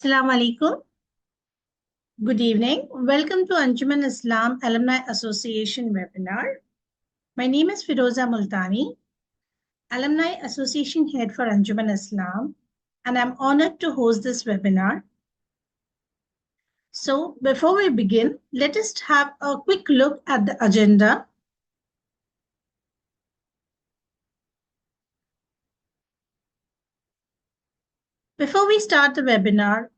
Assalamu alaikum. Good evening. Welcome to Anjuman-I-Islam Alumni Association webinar. My name is Firoza Multani, Alumni Association Head for Anjuman-I-Islam, and I'm honored to host this webinar. So before we begin, let us have a quick look at the agenda. Before we start the webinar,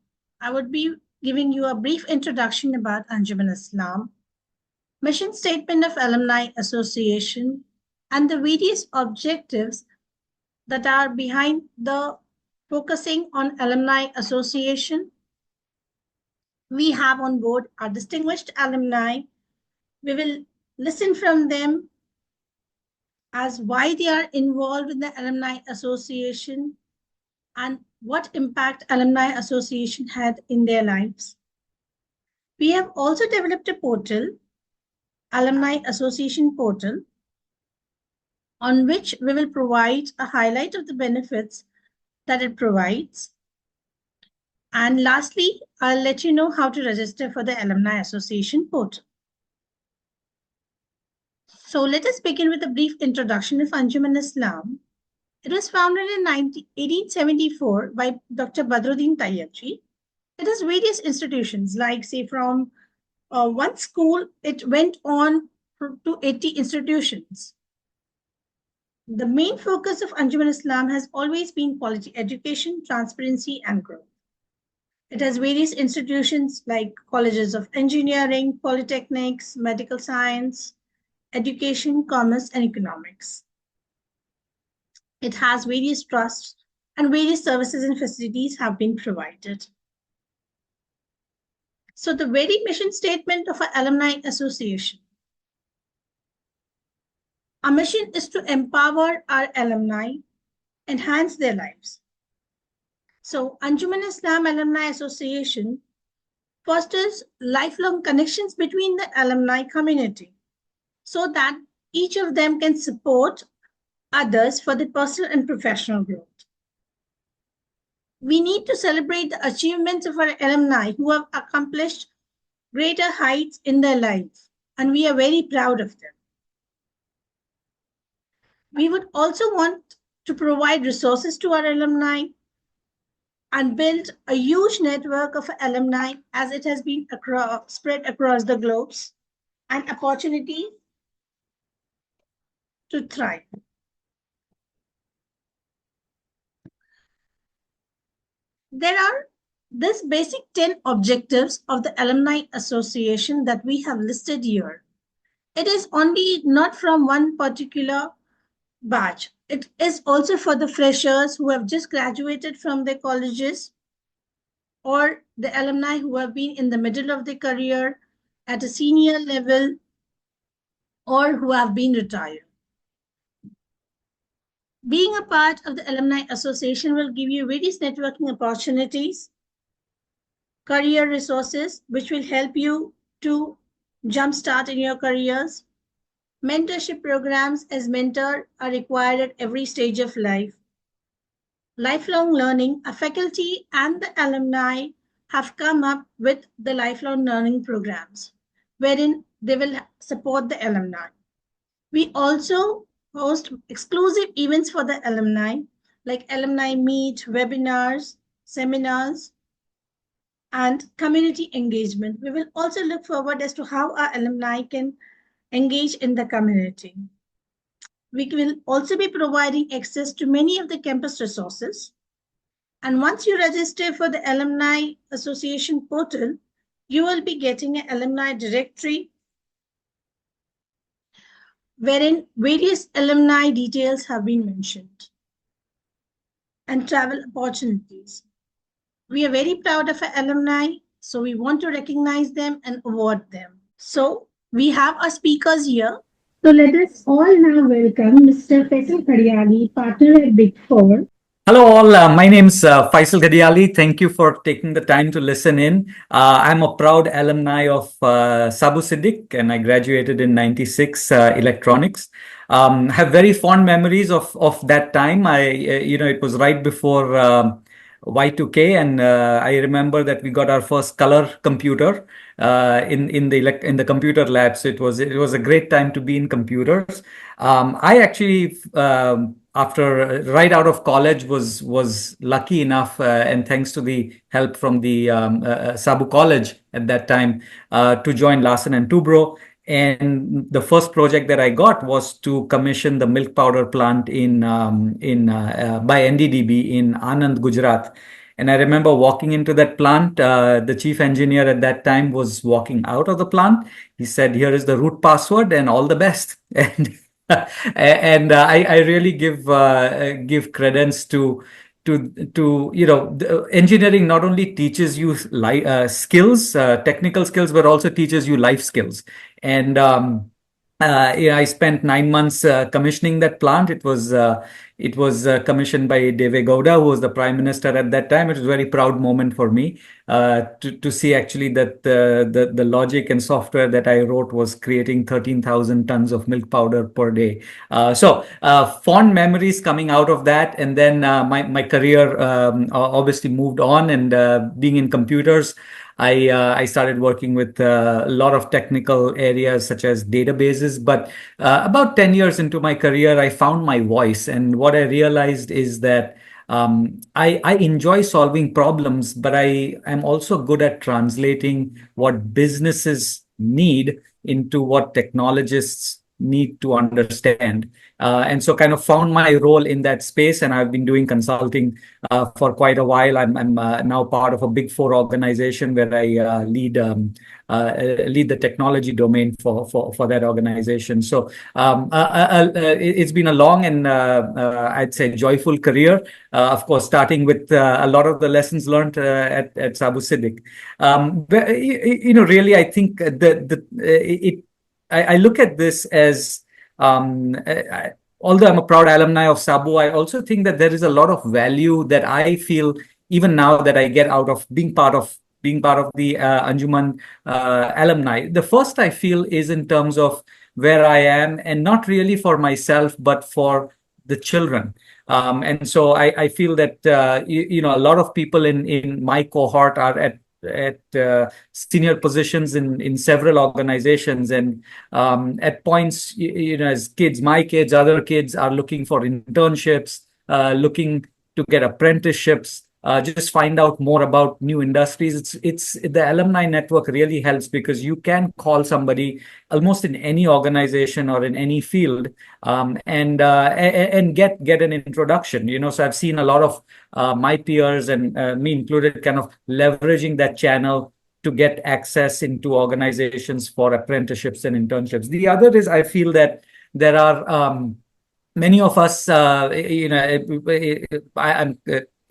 I would be giving you a brief introduction about Anjuman-I-Islam, mission statement of Alumni Association, and the various objectives that are behind the focusing on Alumni Association. We have on board our distinguished alumni. We will listen from them as why they are involved in the Alumni Association and what impact Alumni Association had in their lives. We have also developed a portal, Alumni Association portal, on which we will provide a highlight of the benefits that it provides. And lastly, I'll let you know how to register for the Alumni Association portal. So let us begin with a brief introduction of Anjuman-I-Islam. It was founded in 1874 by Dr. Badruddin Tayyabji. It has various institutions, like say from one school, it went on to 80 institutions. The main focus of Anjuman-I-Islam has always been quality education, transparency, and growth. It has various institutions like colleges of engineering, polytechnics, medical science, education, commerce, and economics. It has various trusts and various services and facilities have been provided. So the very mission statement of our Alumni Association. Our mission is to empower our alumni, enhance their lives. So Anjuman-I-Islam Alumni Association fosters lifelong connections between the alumni community so that each of them can support others for the personal and professional growth. We need to celebrate the achievements of our alumni who have accomplished greater heights in their lives, and we are very proud of them. We would also want to provide resources to our alumni and build a huge network of alumni as it has been spread across the globes and opportunity to thrive. There are this basic 10 objectives of the Alumni Association that we have listed here. It is only not from one particular batch. It is also for the freshers who have just graduated from their colleges or the alumni who have been in the middle of their career at a senior level or who have been retired. Being a part of the Alumni Association will give you various networking opportunities, career resources, which will help you to jumpstart in your careers. Mentorship programs as mentor are required at every stage of life. Lifelong learning, a faculty and the alumni have come up with the lifelong learning programs, wherein they will support the alumni. We also host exclusive events for the alumni, like alumni meet, webinars, seminars, and community engagement. We will also look forward as to how our alumni can engage in the community. We will also be providing access to many of the campus resources. And once you register for the Alumni Association portal, you will be getting an alumni directory wherein various alumni details have been mentioned and travel opportunities. We are very proud of our alumni, so we want to recognize them and award them. So we have our speakers here. So let us all now welcome Mr. Faisal Ghadially, partner at Big Four. Hello all, my name's Faisal Ghadially. Thank you for taking the time to listen in. I'm a proud alumni of Sabu Siddiq and I graduated in 96 electronics. Have very fond memories of that time. It was right before Y2K, and I remember that we got our first color computer in the computer lab. So it was a great time to be in computers. I actually after right out of college was lucky enough, and thanks to the help from the Sabu College at that time, to join Larsen and Toubro. And the first project that I got was to commission the milk powder plant in by NDDB in Anand, Gujarat. And I remember walking into that plant. The chief engineer at that time was walking out of the plant. He said, "Here is the root password, and all the best." And I really give credence to engineering not only teaches you skills, technical skills, but also teaches you life skills. And I spent 9 months commissioning that plant. It was commissioned by Deve Gowda, who was the prime minister at that time. It was a very proud moment for me to see actually that the logic and software that I wrote was creating 13,000 tons of milk powder per day. So fond memories coming out of that, and then my career obviously moved on, and being in computers. I started working with a lot of technical areas such as databases. But about 10 years into my career, I found my voice. And what I realized is that I enjoy solving problems, but I am also good at translating what businesses need into what technologists need to understand. And so kind of found my role in that space. And I've been doing consulting for quite a while. I'm now part of a big four organization where I lead the technology domain for that organization. So it's been a long and I'd say joyful career. Of course, starting with a lot of the lessons learned at Sabu Siddiq. Really, I think I look at this as although I'm a proud alumni of Sabu, I also think that there is a lot of value that I feel even now that I get out of being part of the Anjuman alumni. The first I feel is in terms of where I am, and not really for myself, but for the children. And so I feel that a lot of people in my cohort are at senior positions in several organizations, and at points, as kids, my kids, other kids are looking for internships, looking to get apprenticeships, just find out more about new industries. It's the alumni network really helps, because you can call somebody almost in any organization or in any field, and get an introduction. So I've seen a lot of my peers, and me included, kind of leveraging that channel to get access into organizations for apprenticeships and internships. The other is, I feel that there are many of us, I'm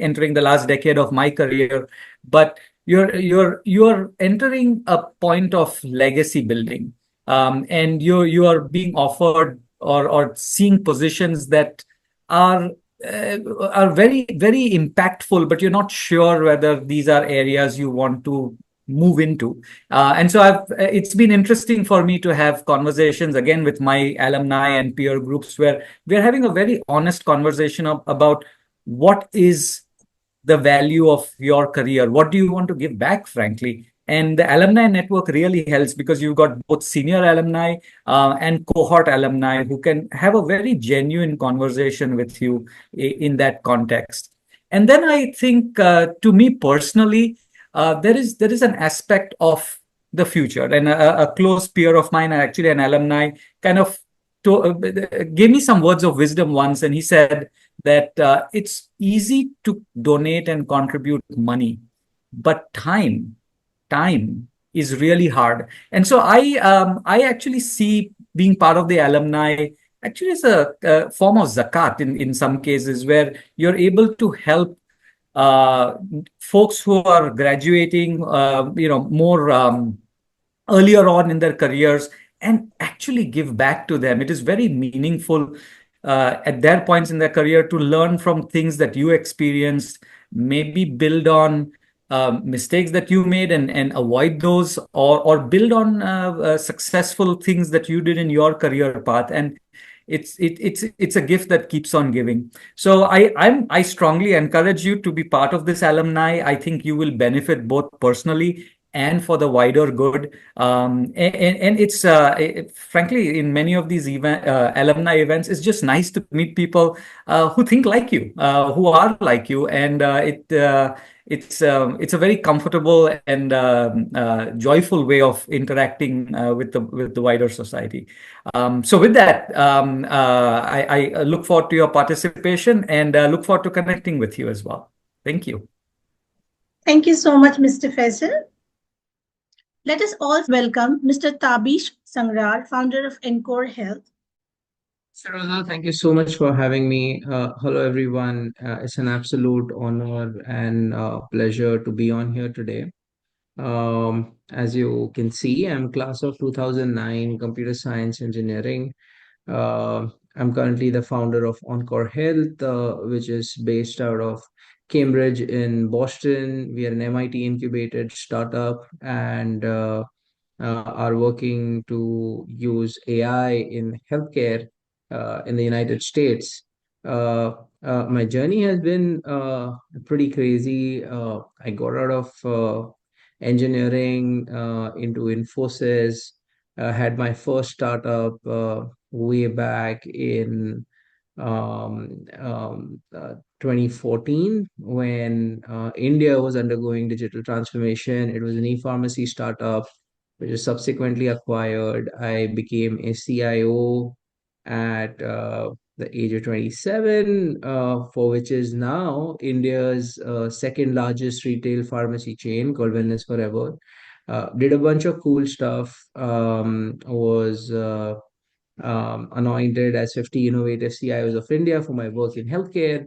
entering the last decade of my career, but you're entering a point of legacy building, and you are being offered or seeing positions that are very, very impactful, but you're not sure whether these are areas you want to move into. And so it's been interesting for me to have conversations again with my alumni and peer groups, where we're having a very honest conversation about what is the value of your career. What do you want to give back, frankly? And the alumni network really helps, because you've got both senior alumni and cohort alumni who can have a very genuine conversation with you in that context. And then I think, to me personally, there is an aspect of the future. And a close peer of mine, actually an alumni, kind of gave me some words of wisdom once, and he said that it's easy to donate and contribute money, but time is really hard. And so I actually see being part of the alumni actually as a form of zakat in some cases, where you're able to help folks who are graduating, more earlier on in their careers, and actually give back to them. It is very meaningful at their points in their career to learn from things that you experienced, maybe build on mistakes that you made and avoid those, or build on successful things that you did in your career path. And it's a gift that keeps on giving. So I strongly encourage you to be part of this alumni. I think you will benefit both personally and for the wider good. And it's frankly, in many of these alumni events, it's just nice to meet people who think like you, who are like you, and it's a very comfortable and joyful way of interacting with the wider society. So with that, I look forward to your participation and look forward to connecting with you as well. Thank you. Thank you so much, Mr. Faisal. Let us all welcome Mr. Tabish Sangrar, founder of Encore Health. Saroja, thank you so much for having me. Hello, everyone. It's an absolute honor and pleasure to be on here today. As you can see, I'm class of 2009 computer science engineering. Uh, I'm currently the founder of Encore Health, which is based out of Cambridge in Boston. We are an MIT incubated startup and are working to use AI in healthcare in the United States. Uh, my journey has been pretty crazy. I got out of engineering into Infosys. Had my first startup way back in 2014 when India was undergoing digital transformation. It was an e-pharmacy startup which was subsequently acquired. I became a CIO at the age of 27, for which is now India's second largest retail pharmacy chain called Wellness Forever. Did a bunch of cool stuff. Was anointed as 50 Innovative CIOs of India for my work in healthcare.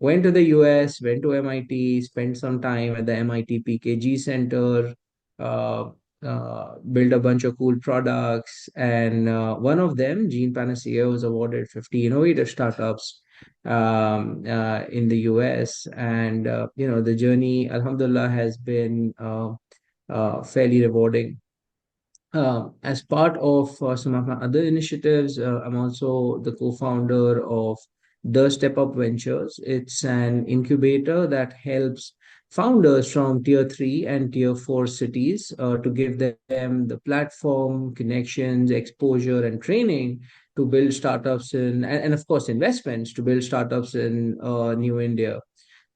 Went to the US, went to MIT, spent some time at the MIT PKG Center, uh, built a bunch of cool products. And one of them, Gene Panacea, was awarded 50 Innovative Startups in the US. And, the journey, Alhamdulillah, has been fairly rewarding. As part of some of my other initiatives, I'm also the co-founder of the Step Up Ventures. It's an incubator that helps founders from tier 3 and tier 4 cities to give them the platform, connections, exposure, and training to build startups and of course, investments to build startups in New India.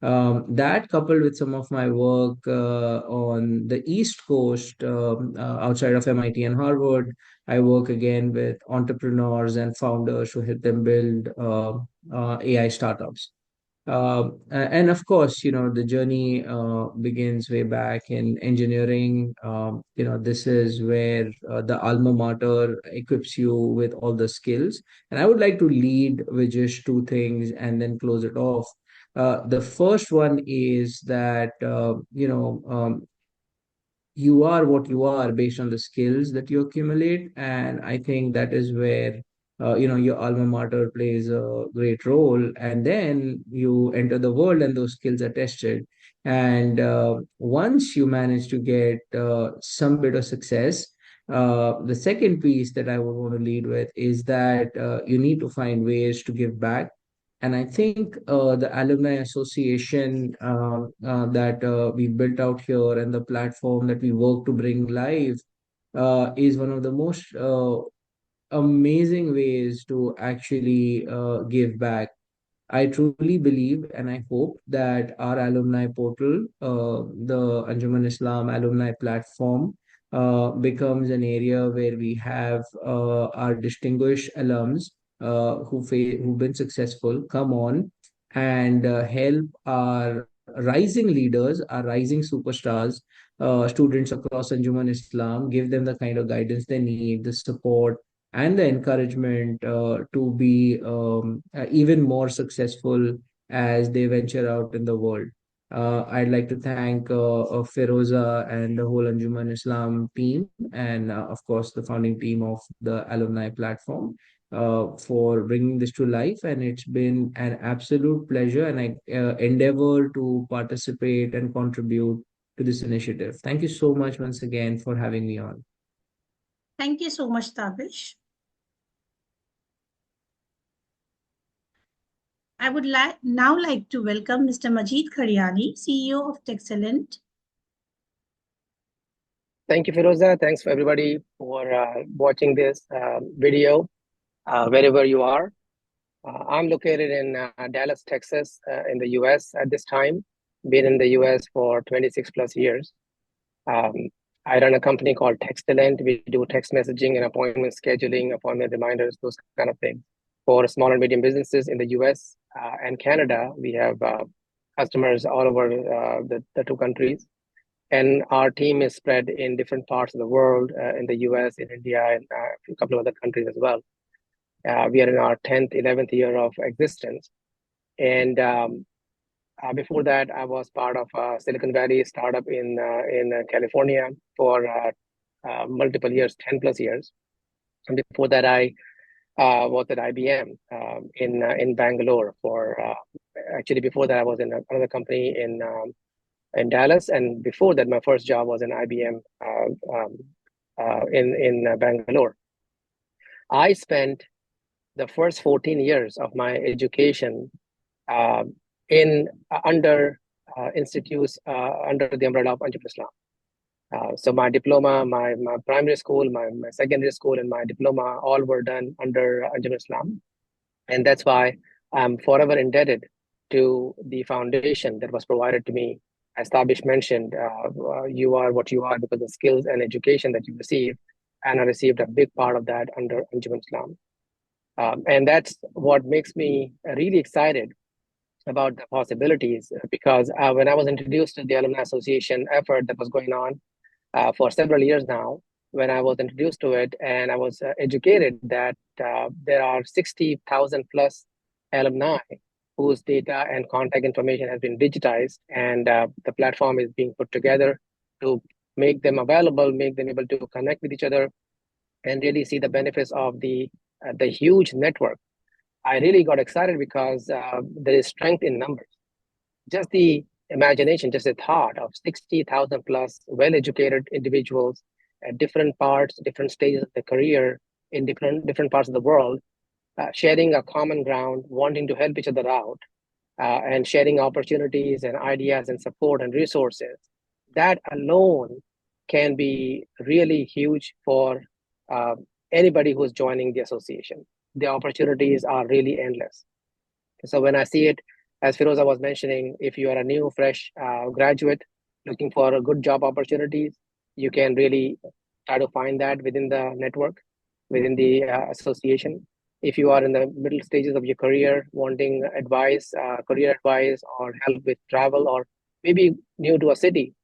That coupled with some of my work on the East Coast, outside of MIT and Harvard, I work again with entrepreneurs and founders to help them build AI startups. And of course, the journey begins way back in engineering. This is where the alma mater equips you with all the skills. And I would like to lead with just two things and then close it off. The first one is that, you are what you are based on the skills that you accumulate. And I think that is where, your alma mater plays a great role. And then you enter the world and those skills are tested. And once you manage to get some bit of success, the second piece that I would want to lead with is that you need to find ways to give back. And I think the Alumni Association that we built out here and the platform that we work to bring live is one of the most amazing ways to actually give back. I truly believe and I hope that our alumni portal, the Anjuman-I-Islam Alumni platform, becomes an area where we have our distinguished alums who've been successful come on and help our rising leaders, our rising superstars, students across Anjuman-Islam, give them the kind of guidance they need, the support and the encouragement to be even more successful as they venture out in the world. I'd like to thank Feroza and the whole Anjuman Islam team, and of course, the founding team of the alumni platform for bringing this to life. And it's been an absolute pleasure, and I endeavor to participate and contribute to this initiative. Thank you so much once again for having me on. Thank you so much, Tabish. I would now like to welcome Mr. Majid Ghadially, CEO of Texcellent. Thank you, Firoza. Thanks for everybody for watching this video, wherever you are. I'm located in Dallas, Texas, in the US at this time. Been in the US for 26 plus years. Um, I run a company called Texcellent. We do text messaging and appointment scheduling, appointment reminders, those kind of things for small and medium businesses in the US and Canada. We have customers all over the two countries. And our team is spread in different parts of the world, in the US, in India, and a couple of other countries as well. We are in our 10th, 11th year of existence. And before that, I was part of a Silicon Valley startup in California for multiple years, 10 plus years. And before that, I was at IBM in Bangalore for, actually before that, I was in another company in Dallas, and before that, my first job was in IBM in Bangalore. I spent the first 14 years of my education in under institutes under the umbrella of Anjuman-I-Islam. So my diploma, my primary school, my secondary school, and my diploma all were done under Anjuman-I-Islam, and that's why I'm forever indebted to the foundation that was provided to me. As Tabish mentioned, you are what you are because of skills and education that you received, and I received a big part of that under Anjuman-I-Islam. And that's what makes me really excited about the possibilities, because when I was introduced to the Alumni Association effort that was going on for several years now, when I was introduced to it and I was educated that there are 60,000 plus alumni whose data and contact information has been digitized, and the platform is being put together to make them available, make them able to connect with each other, and really see the benefits of the huge network. I really got excited because there is strength in numbers. Just the imagination, just the thought of 60,000 plus well-educated individuals at different parts, different stages of their career in different parts of the world, sharing a common ground, wanting to help each other out, and sharing opportunities and ideas and support and resources. That alone can be really huge for anybody who's joining the association. The opportunities are really endless. So when I see it, as Firoza was mentioning, if you are a new, fresh graduate looking for a good job opportunities, you can really try to find that within the network, within the association. If you are in the middle stages of your career, wanting advice, career advice, or help with travel, or maybe new to a city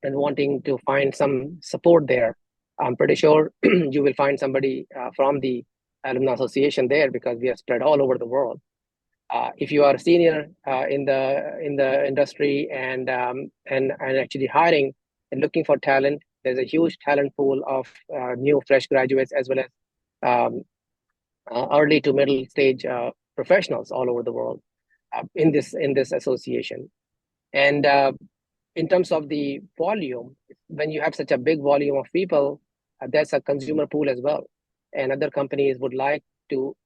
and wanting to find some support there, I'm pretty sure you will find somebody from the Alumni Association there, because we are spread all over the world. If you are a senior in the industry and actually hiring and looking for talent, there's a huge talent pool of new fresh graduates as well as early to middle stage professionals all over the world in this association. And in terms of the volume, when you have such a big volume of people, that's a consumer pool as well. And other companies would like to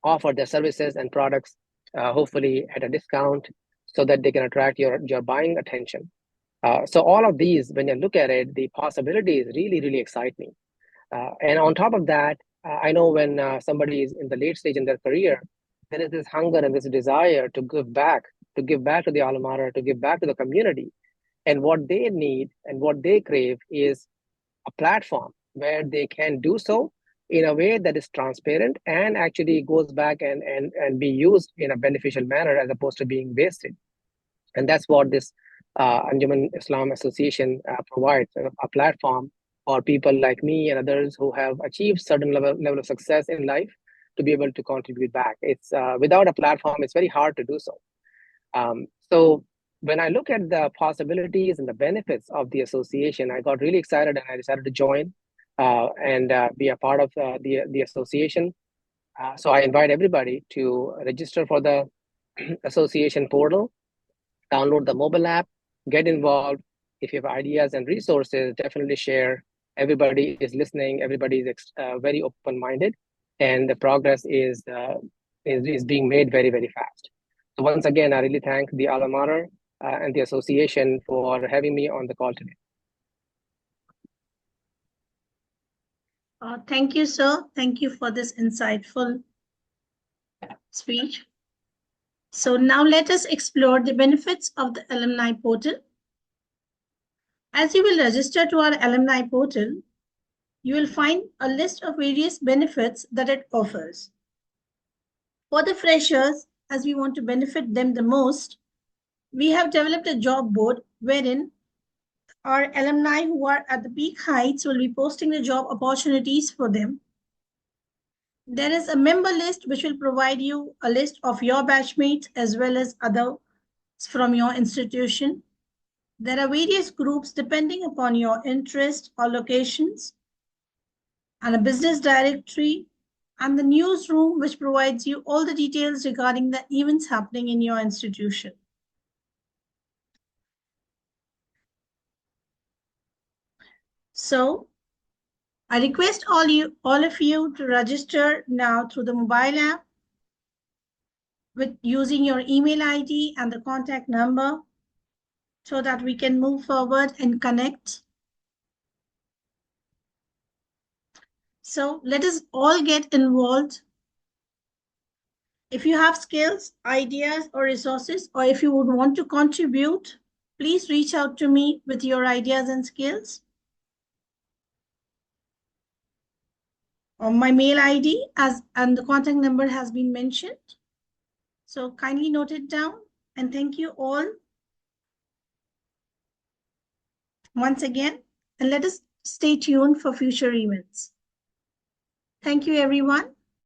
offer their services and products, hopefully at a discount, so that they can attract your buying attention. So all of these, when you look at it, the possibilities really, really excite me. And on top of that, I know when somebody is in the late stage in their career, there is this hunger and this desire to give back to the alma mater, to give back to the community. And what they need and what they crave is a platform where they can do so in a way that is transparent and actually goes back and be used in a beneficial manner as opposed to being wasted. And that's what this Anjuman-I-Islam Association provides, a platform for people like me and others who have achieved certain level of success in life to be able to contribute back. It's without a platform, it's very hard to do so. So when I look at the possibilities and the benefits of the association, I got really excited and I decided to join and be a part of the association. So I invite everybody to register for the association portal, download the mobile app, get involved. If you have ideas and resources, definitely share. Everybody is listening. Everybody is very open-minded, and the progress is is being made very, very fast. So once again, I really thank the alma mater and the association for having me on the call today. Thank you, sir. Thank you for this insightful speech. So now let us explore the benefits of the alumni portal. As you will register to our alumni portal, you will find a list of various benefits that it offers. For the freshers, as we want to benefit them the most, we have developed a job board wherein our alumni who are at the peak heights will be posting the job opportunities for them. There is a member list which will provide you a list of your batchmates as well as others from your institution. There are various groups depending upon your interest or locations, and a business directory, and the newsroom which provides you all the details regarding the events happening in your institution. So I request all of you to register now through the mobile app with using your email ID and the contact number so that we can move forward and connect. So let us all get involved. If you have skills, ideas, or resources, or if you would want to contribute, please reach out to me with your ideas and skills. My mail ID and the contact number has been mentioned. So kindly note it down, and thank you all once again, and let us stay tuned for future events. Thank you, everyone.